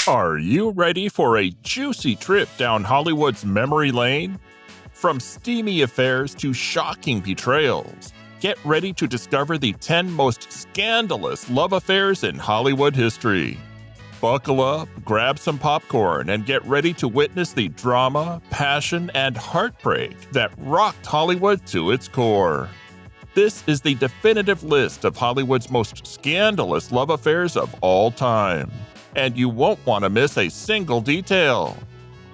Are you ready for a juicy trip down Hollywood's memory lane? From steamy affairs to shocking betrayals, get ready to discover the 10 most scandalous love affairs in Hollywood history. Buckle up, grab some popcorn, and get ready to witness the drama, passion, and heartbreak that rocked Hollywood to its core. This is the definitive list of Hollywood's most scandalous love affairs of all time, and you won't want to miss a single detail.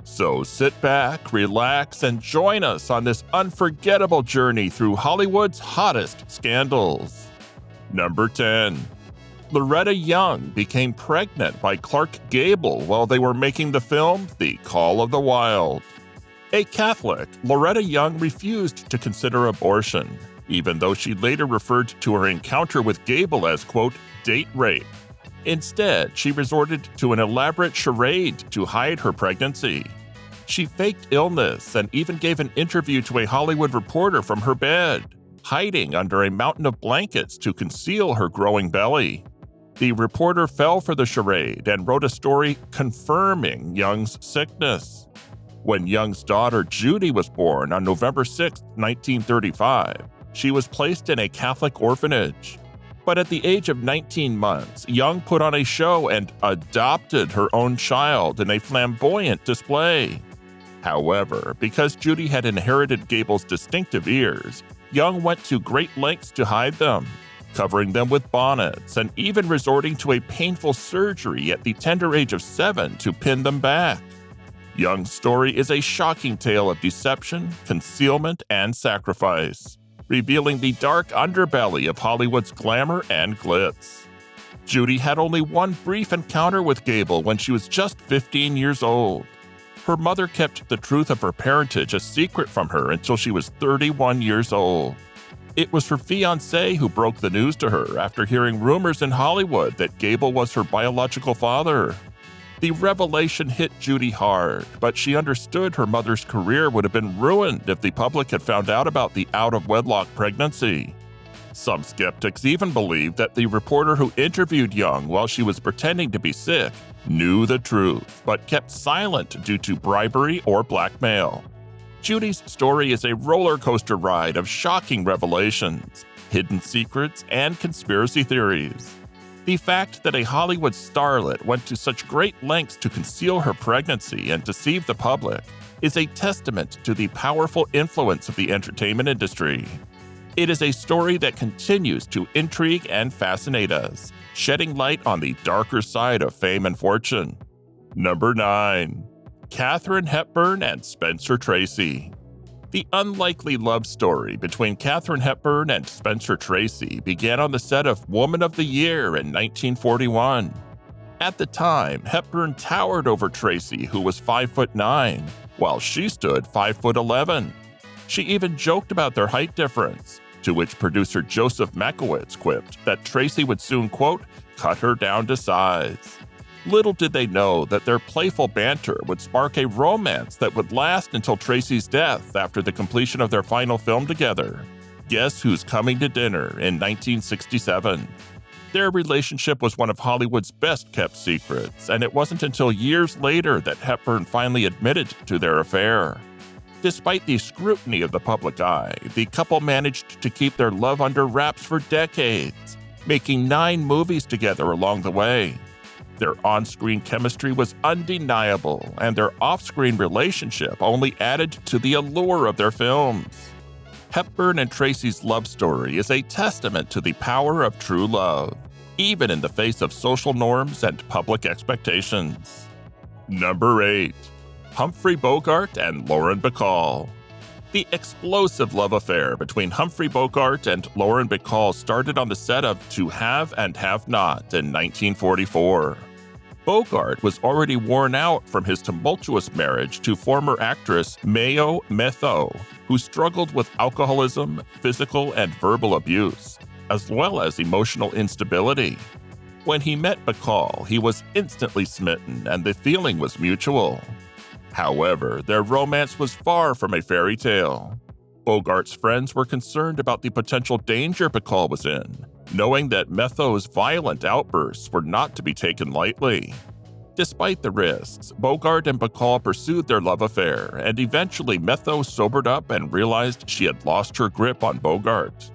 So sit back, relax, and join us on this unforgettable journey through Hollywood's hottest scandals. Number 10. Loretta Young became pregnant by Clark Gable while they were making the film The Call of the Wild. A Catholic, Loretta Young refused to consider abortion, even though she later referred to her encounter with Gable as, quote, date rape. Instead, she resorted to an elaborate charade to hide her pregnancy. She faked illness and even gave an interview to a Hollywood reporter from her bed, hiding under a mountain of blankets to conceal her growing belly. The reporter fell for the charade and wrote a story confirming Young's sickness. When Young's daughter Judy was born on November 6, 1935, she was placed in a Catholic orphanage. But at the age of 19 months, Young put on a show and adopted her own child in a flamboyant display. However, because Judy had inherited Gable's distinctive ears, Young went to great lengths to hide them, covering them with bonnets and even resorting to a painful surgery at the tender age of 7 to pin them back. Young's story is a shocking tale of deception, concealment, and sacrifice, revealing the dark underbelly of Hollywood's glamour and glitz. Judy had only one brief encounter with Gable when she was just 15 years old. Her mother kept the truth of her parentage a secret from her until she was 31 years old. It was her fiancé who broke the news to her after hearing rumors in Hollywood that Gable was her biological father. The revelation hit Judy hard, but she understood her mother's career would have been ruined if the public had found out about the out-of-wedlock pregnancy. Some skeptics even believed that the reporter who interviewed Young while she was pretending to be sick knew the truth, but kept silent due to bribery or blackmail. Judy's story is a roller coaster ride of shocking revelations, hidden secrets, and conspiracy theories. The fact that a Hollywood starlet went to such great lengths to conceal her pregnancy and deceive the public is a testament to the powerful influence of the entertainment industry. It is a story that continues to intrigue and fascinate us, shedding light on the darker side of fame and fortune. Number 9. Katharine Hepburn and Spencer Tracy. The unlikely love story between Katharine Hepburn and Spencer Tracy began on the set of Woman of the Year in 1941. At the time, Hepburn towered over Tracy, who was 5'9", while she stood 5'11". She even joked about their height difference, to which producer Joseph Makowitz quipped that Tracy would soon, quote, cut her down to size. Little did they know that their playful banter would spark a romance that would last until Tracy's death after the completion of their final film together, Guess Who's Coming to Dinner in 1967. Their relationship was one of Hollywood's best-kept secrets, and it wasn't until years later that Hepburn finally admitted to their affair. Despite the scrutiny of the public eye, the couple managed to keep their love under wraps for decades, making 9 movies together along the way. Their on-screen chemistry was undeniable, and their off-screen relationship only added to the allure of their films. Hepburn and Tracy's love story is a testament to the power of true love, even in the face of social norms and public expectations. Number 8. Humphrey Bogart and Lauren Bacall. The explosive love affair between Humphrey Bogart and Lauren Bacall started on the set of To Have and Have Not in 1944. Bogart was already worn out from his tumultuous marriage to former actress Mayo Metho, who struggled with alcoholism, physical and verbal abuse, as well as emotional instability. When he met Bacall, he was instantly smitten and the feeling was mutual. However, their romance was far from a fairy tale. Bogart's friends were concerned about the potential danger Bacall was in, knowing that Metho's violent outbursts were not to be taken lightly. Despite the risks, Bogart and Bacall pursued their love affair, and eventually Metho sobered up and realized she had lost her grip on Bogart.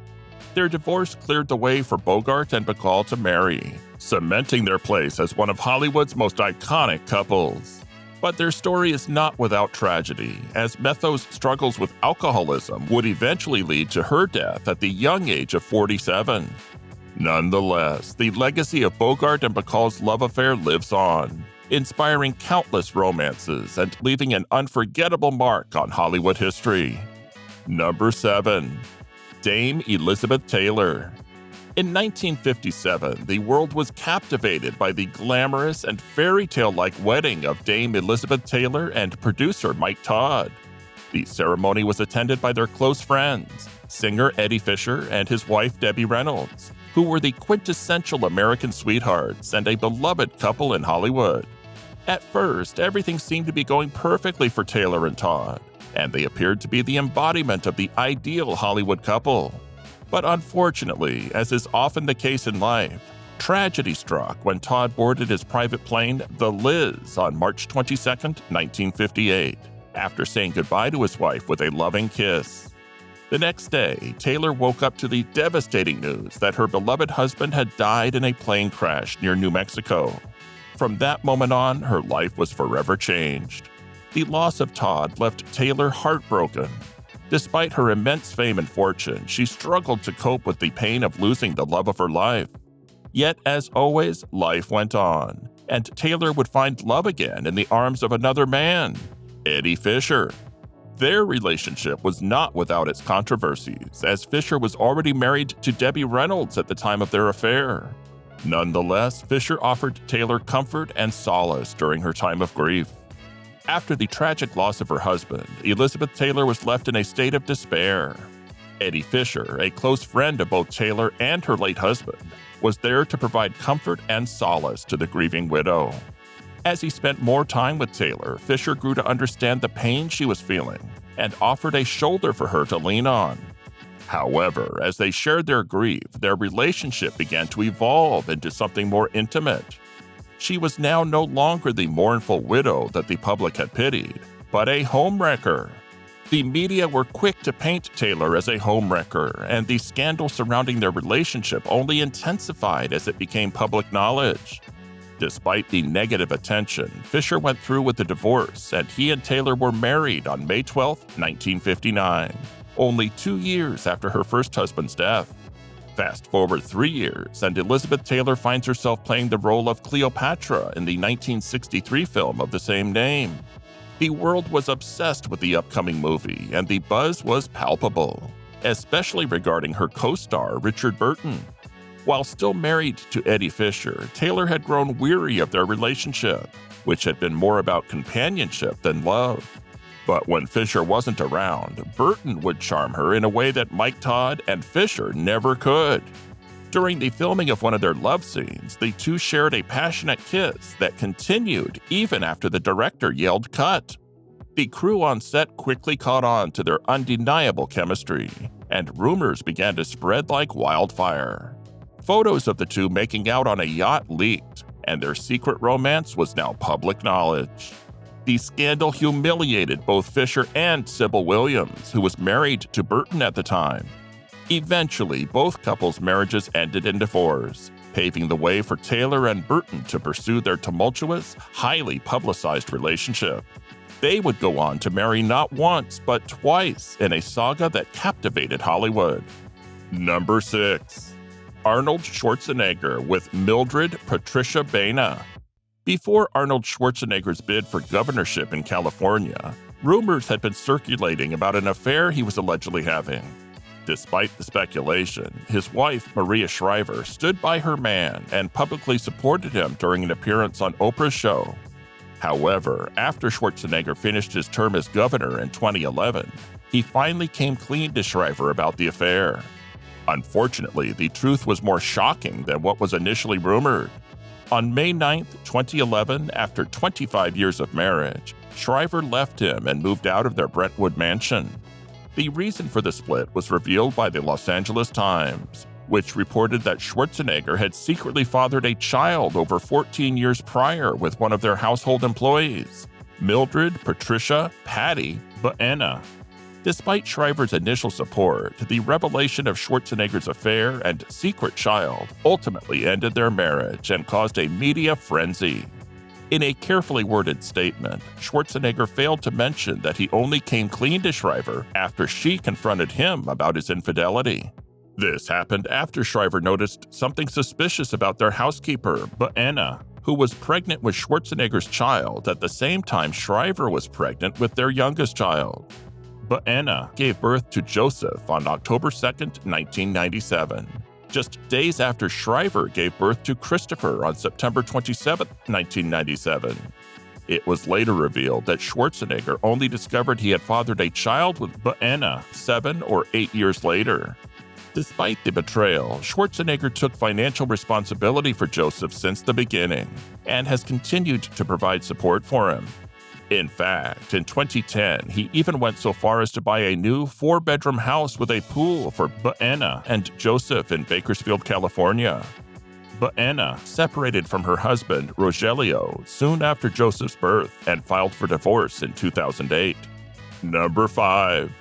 Their divorce cleared the way for Bogart and Bacall to marry, cementing their place as one of Hollywood's most iconic couples. But their story is not without tragedy, as Metho's struggles with alcoholism would eventually lead to her death at the young age of 47. Nonetheless, the legacy of Bogart and Bacall's love affair lives on, inspiring countless romances and leaving an unforgettable mark on Hollywood history. Number 7. Dame Elizabeth Taylor. In 1957, the world was captivated by the glamorous and fairy tale-like wedding of Dame Elizabeth Taylor and producer Mike Todd. The ceremony was attended by their close friends, singer Eddie Fisher and his wife Debbie Reynolds, who were the quintessential American sweethearts and a beloved couple in Hollywood. At first, everything seemed to be going perfectly for Taylor and Todd, and they appeared to be the embodiment of the ideal Hollywood couple. But unfortunately, as is often the case in life, tragedy struck when Todd boarded his private plane, the Liz, on March 22, 1958, after saying goodbye to his wife with a loving kiss. The next day, Taylor woke up to the devastating news that her beloved husband had died in a plane crash near New Mexico. From that moment on, her life was forever changed. The loss of Todd left Taylor heartbroken. Despite her immense fame and fortune, she struggled to cope with the pain of losing the love of her life. Yet, as always, life went on, and Taylor would find love again in the arms of another man, Eddie Fisher. Their relationship was not without its controversies, as Fisher was already married to Debbie Reynolds at the time of their affair. Nonetheless, Fisher offered Taylor comfort and solace during her time of grief. After the tragic loss of her husband, Elizabeth Taylor was left in a state of despair. Eddie Fisher, a close friend of both Taylor and her late husband, was there to provide comfort and solace to the grieving widow. As he spent more time with Taylor, Fisher grew to understand the pain she was feeling and offered a shoulder for her to lean on. However, as they shared their grief, their relationship began to evolve into something more intimate. She was now no longer the mournful widow that the public had pitied, but a homewrecker. The media were quick to paint Taylor as a homewrecker, and the scandal surrounding their relationship only intensified as it became public knowledge. Despite the negative attention, Fisher went through with the divorce, and he and Taylor were married on May 12, 1959, only 2 years after her first husband's death. Fast forward 3 years, and Elizabeth Taylor finds herself playing the role of Cleopatra in the 1963 film of the same name. The world was obsessed with the upcoming movie, and the buzz was palpable, especially regarding her co-star Richard Burton. While still married to Eddie Fisher, Taylor had grown weary of their relationship, which had been more about companionship than love. But when Fisher wasn't around, Burton would charm her in a way that Mike Todd and Fisher never could. During the filming of one of their love scenes, the two shared a passionate kiss that continued even after the director yelled "cut." The crew on set quickly caught on to their undeniable chemistry, and rumors began to spread like wildfire. Photos of the two making out on a yacht leaked, and their secret romance was now public knowledge. The scandal humiliated both Fisher and Sybil Williams, who was married to Burton at the time. Eventually, both couples' marriages ended in divorce, paving the way for Taylor and Burton to pursue their tumultuous, highly publicized relationship. They would go on to marry not once, but twice in a saga that captivated Hollywood. Number 6. Arnold Schwarzenegger with Mildred Patricia Baena. Before Arnold Schwarzenegger's bid for governorship in California, rumors had been circulating about an affair he was allegedly having. Despite the speculation, his wife, Maria Shriver, stood by her man and publicly supported him during an appearance on Oprah's show. However, after Schwarzenegger finished his term as governor in 2011, he finally came clean to Shriver about the affair. Unfortunately, the truth was more shocking than what was initially rumored. On May 9, 2011, after 25 years of marriage, Shriver left him and moved out of their Brentwood mansion. The reason for the split was revealed by the Los Angeles Times. which reported that Schwarzenegger had secretly fathered a child over 14 years prior with one of their household employees, Mildred, Patricia, Patty, Anna. Despite Shriver's initial support, the revelation of Schwarzenegger's affair and secret child ultimately ended their marriage and caused a media frenzy. In a carefully worded statement, Schwarzenegger failed to mention that he only came clean to Shriver after she confronted him about his infidelity. This happened after Shriver noticed something suspicious about their housekeeper, Anna, who was pregnant with Schwarzenegger's child at the same time Shriver was pregnant with their youngest child. Anna gave birth to Joseph on October 2, 1997, just days after Shriver gave birth to Christopher on September 27, 1997. It was later revealed that Schwarzenegger only discovered he had fathered a child with Anna 7 or 8 years later. Despite the betrayal, Schwarzenegger took financial responsibility for Joseph since the beginning and has continued to provide support for him. In fact, in 2010, he even went so far as to buy a new 4-bedroom house with a pool for Anna and Joseph in Bakersfield, California. Anna separated from her husband, Rogelio, soon after Joseph's birth and filed for divorce in 2008. Number 5.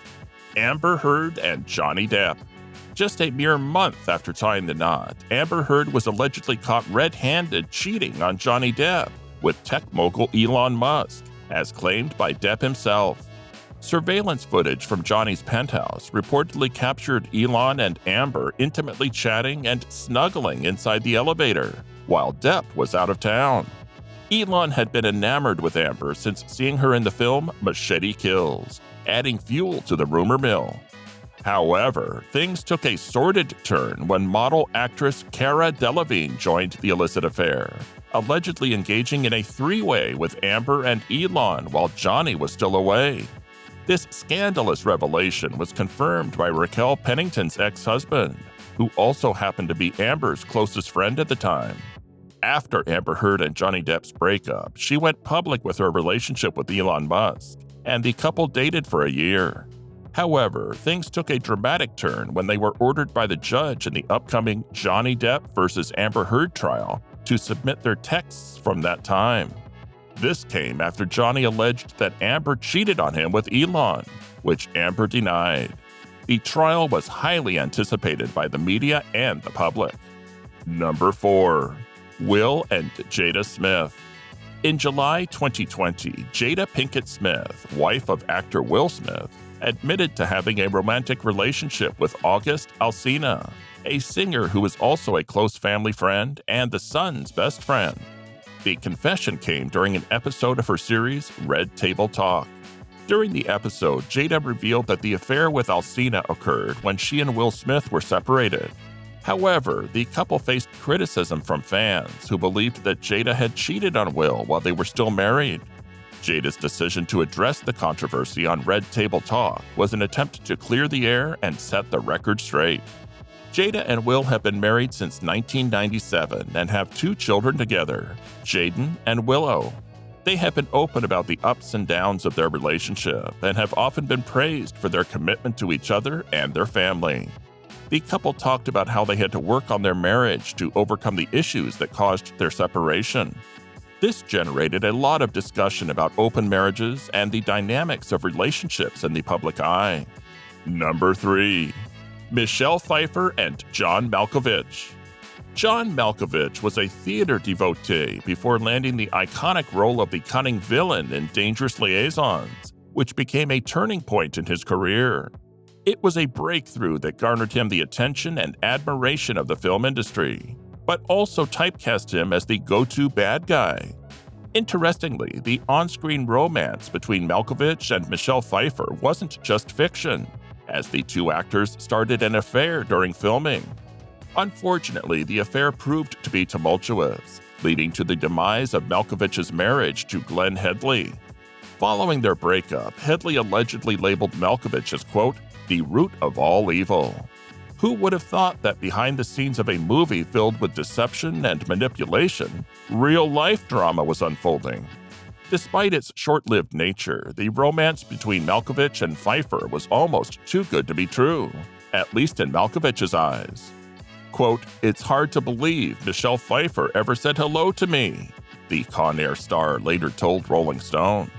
Amber Heard and Johnny Depp. Just a mere month after tying the knot, Amber Heard was allegedly caught red-handed cheating on Johnny Depp with tech mogul Elon Musk, as claimed by Depp himself. Surveillance footage from Johnny's penthouse reportedly captured Elon and Amber intimately chatting and snuggling inside the elevator, while Depp was out of town. Elon had been enamored with Amber since seeing her in the film Machete Kills, adding fuel to the rumor mill. However, things took a sordid turn when model actress Cara Delevingne joined the illicit affair, allegedly engaging in a three-way with Amber and Elon while Johnny was still away. This scandalous revelation was confirmed by Raquel Pennington's ex-husband, who also happened to be Amber's closest friend at the time. After Amber Heard and Johnny Depp's breakup, she went public with her relationship with Elon Musk, and the couple dated for a year. However, things took a dramatic turn when they were ordered by the judge in the upcoming Johnny Depp versus Amber Heard trial to submit their texts from that time. This came after Johnny alleged that Amber cheated on him with Elon, which Amber denied. The trial was highly anticipated by the media and the public. Number 4. Will and Jada Smith. In July 2020, Jada Pinkett Smith, wife of actor Will Smith, admitted to having a romantic relationship with August Alsina, a singer who is also a close family friend and the son's best friend. The confession came during an episode of her series Red Table Talk. During the episode, Jada revealed that the affair with Alsina occurred when she and Will Smith were separated. However, the couple faced criticism from fans who believed that Jada had cheated on Will while they were still married. Jada's decision to address the controversy on Red Table Talk was an attempt to clear the air and set the record straight. Jada and Will have been married since 1997 and have 2 children together, Jaden and Willow. They have been open about the ups and downs of their relationship and have often been praised for their commitment to each other and their family. The couple talked about how they had to work on their marriage to overcome the issues that caused their separation. This generated a lot of discussion about open marriages and the dynamics of relationships in the public eye. Number 3. Michelle Pfeiffer and John Malkovich. John Malkovich was a theater devotee before landing the iconic role of the cunning villain in Dangerous Liaisons, which became a turning point in his career. It was a breakthrough that garnered him the attention and admiration of the film industry, but also typecast him as the go-to bad guy. Interestingly, the on-screen romance between Malkovich and Michelle Pfeiffer wasn't just fiction, as the 2 actors started an affair during filming. Unfortunately, the affair proved to be tumultuous, leading to the demise of Malkovich's marriage to Glenn Headley. Following their breakup, Headley allegedly labeled Malkovich as, quote, the root of all evil. Who would have thought that behind the scenes of a movie filled with deception and manipulation, real-life drama was unfolding? Despite its short-lived nature, the romance between Malkovich and Pfeiffer was almost too good to be true, at least in Malkovich's eyes. Quote, "It's hard to believe Michelle Pfeiffer ever said hello to me," the Con Air star later told Rolling Stone.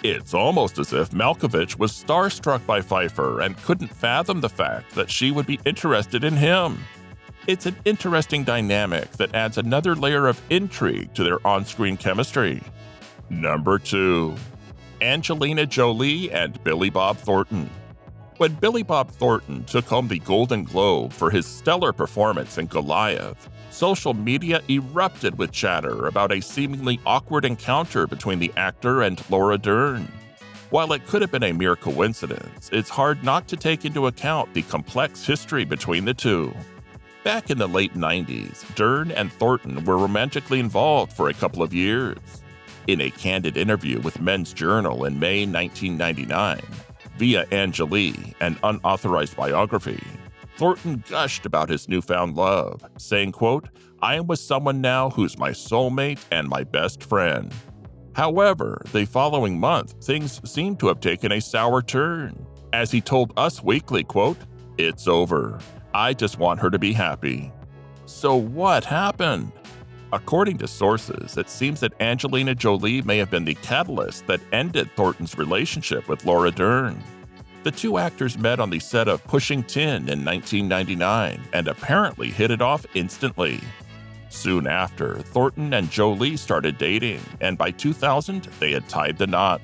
"It's almost as if Malkovich was starstruck by Pfeiffer and couldn't fathom the fact that she would be interested in him." It's an interesting dynamic that adds another layer of intrigue to their on-screen chemistry. Number 2. Angelina Jolie and Billy Bob Thornton. When Billy Bob Thornton took home the Golden Globe for his stellar performance in Goliath, social media erupted with chatter about a seemingly awkward encounter between the actor and Laura Dern. While it could have been a mere coincidence, it's hard not to take into account the complex history between the two. Back in the late 90s, Dern and Thornton were romantically involved for a couple of years. In a candid interview with Men's Journal in May 1999, via Angelina, an unauthorized biography, Thornton gushed about his newfound love, saying, quote, "I am with someone now who's my soulmate and my best friend." However, the following month, things seemed to have taken a sour turn, as he told Us Weekly, quote, "It's over. I just want her to be happy." So what happened? According to sources, it seems that Angelina Jolie may have been the catalyst that ended Thornton's relationship with Laura Dern. The two actors met on the set of Pushing Tin in 1999 and apparently hit it off instantly. Soon after, Thornton and Jolie started dating, and by 2000, they had tied the knot.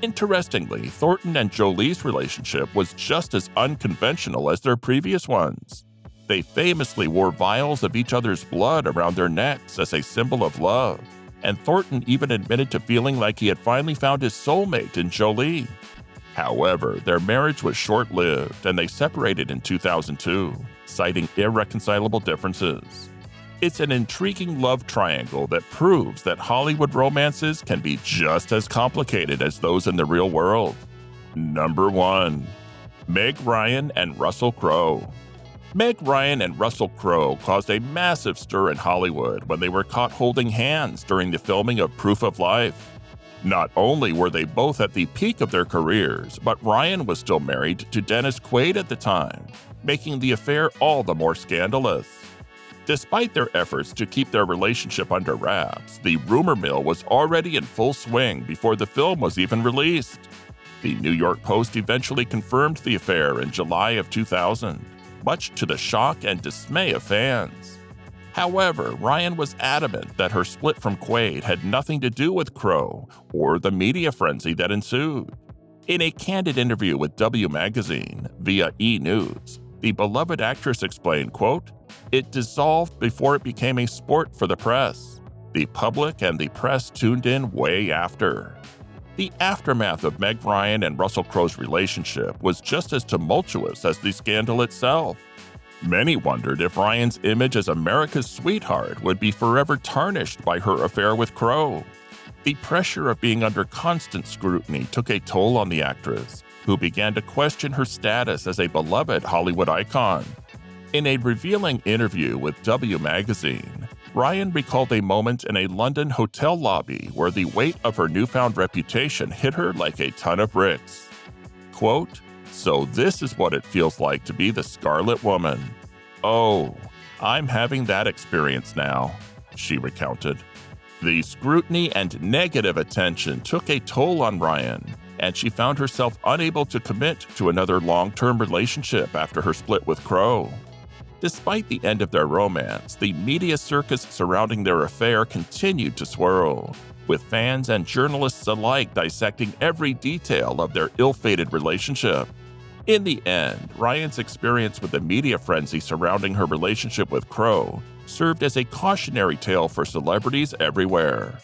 Interestingly, Thornton and Jolie's relationship was just as unconventional as their previous ones. They famously wore vials of each other's blood around their necks as a symbol of love, and Thornton even admitted to feeling like he had finally found his soulmate in Jolie. However, their marriage was short-lived and they separated in 2002, citing irreconcilable differences. It's an intriguing love triangle that proves that Hollywood romances can be just as complicated as those in the real world. Number 1. Meg Ryan and Russell Crowe. Meg Ryan and Russell Crowe caused a massive stir in Hollywood when they were caught holding hands during the filming of Proof of Life. Not only were they both at the peak of their careers, but Ryan was still married to Dennis Quaid at the time, making the affair all the more scandalous. Despite their efforts to keep their relationship under wraps, the rumor mill was already in full swing before the film was even released. The New York Post eventually confirmed the affair in July of 2000, much to the shock and dismay of fans. However, Ryan was adamant that her split from Quaid had nothing to do with Crowe or the media frenzy that ensued. In a candid interview with W Magazine via E! News, the beloved actress explained, quote, "It dissolved before it became a sport for the press. The public and the press tuned in way after." The aftermath of Meg Ryan and Russell Crowe's relationship was just as tumultuous as the scandal itself. Many wondered if Ryan's image as America's sweetheart would be forever tarnished by her affair with Crowe. The pressure of being under constant scrutiny took a toll on the actress, who began to question her status as a beloved Hollywood icon. In a revealing interview with W Magazine, Ryan recalled a moment in a London hotel lobby where the weight of her newfound reputation hit her like a ton of bricks. Quote, "So this is what it feels like to be the Scarlet Woman. Oh, I'm having that experience now," she recounted. The scrutiny and negative attention took a toll on Ryan, and she found herself unable to commit to another long-term relationship after her split with Crowe. Despite the end of their romance, the media circus surrounding their affair continued to swirl, with fans and journalists alike dissecting every detail of their ill-fated relationship. In the end, Ryan's experience with the media frenzy surrounding her relationship with Crowe served as a cautionary tale for celebrities everywhere.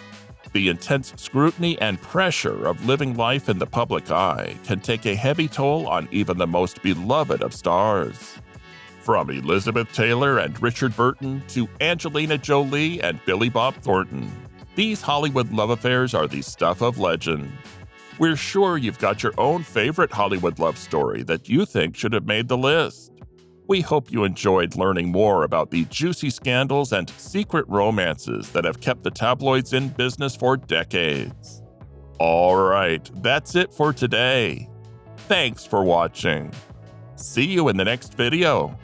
The intense scrutiny and pressure of living life in the public eye can take a heavy toll on even the most beloved of stars. From Elizabeth Taylor and Richard Burton to Angelina Jolie and Billy Bob Thornton, these Hollywood love affairs are the stuff of legend. We're sure you've got your own favorite Hollywood love story that you think should have made the list. We hope you enjoyed learning more about the juicy scandals and secret romances that have kept the tabloids in business for decades. All right, that's it for today. Thanks for watching. See you in the next video.